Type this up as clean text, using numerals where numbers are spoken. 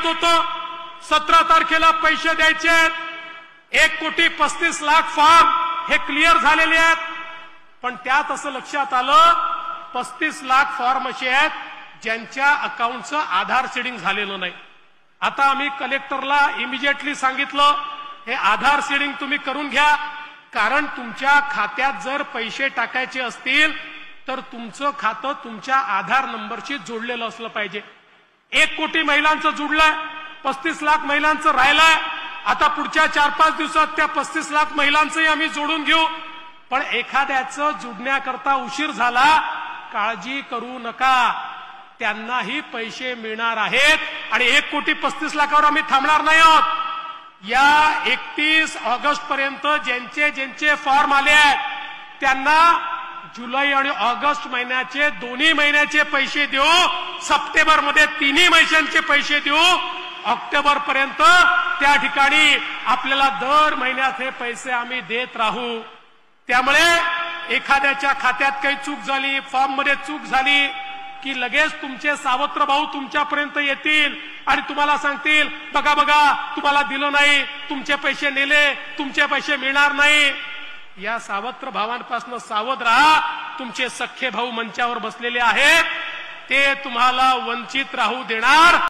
सांगितलं होतं 17 तारखेला पैसे द्यायचे, 1,35,00,000 फॉर्म हे क्लिअर झालेले आहेत. पण त्यात असं लक्षात आलं 35,00,000 फॉर्म असे आहेत ज्यांच्या अकाउंटचं आधार सीडिंग झालेलं नाही. आता आम्ही कलेक्टरला इमिजिएटली सांगितलं हे आधार सीडिंग तुम्ही करून घ्या, कारण तुमच्या खात्यात जर पैसे टाकायचे असतील तर तुमचं खातं तुमच्या आधार नंबरशी जोडलेलं असलं पाहिजे. 1 कोटी महिलांचं जुडलंय, 35,00,000 महिलांचं राहिलंय. आता पुढच्या 4-5 दिवसात त्या 35,00,000 महिलांचंही आम्ही जोडून घेऊ. पण एखाद्याचं जुडण्याकरता उशीर झाला, काळजी करू नका, त्यांनाही पैसे मिळणार आहेत. आणि 1,35,00,000 आम्ही थांबणार नाही आहोत. या 31 ऑगस्ट पर्यंत ज्यांचे फॉर्म आले आहेत त्यांना जुलै आणि ऑगस्ट महिन्याचे दोन्ही महिन्याचे पैसे देऊ, सप्टेंबरमध्ये तिन्ही महिन्यांचे पैसे देऊ, ऑक्टोबर पर्यंत त्या ठिकाणी आपल्याला दर महिन्यात हे पैसे आम्ही देत राहू. त्यामुळे एखाद्याच्या खात्यात काही चूक झाली, फॉर्म मध्ये चूक झाली की लगेच तुमचे सावत्र भाऊ तुमच्यापर्यंत येतील आणि तुम्हाला सांगतील बघा बघा तुम्हाला दिलं नाही, तुमचे पैसे नेले, तुमचे पैसे मिळणार नाही. या सावत्र भावांपासून सावध राहा. तुमचे सख्खे भाऊ मंचावर बसलेले आहेत, ते तुम्हाला वंचित राहू देणार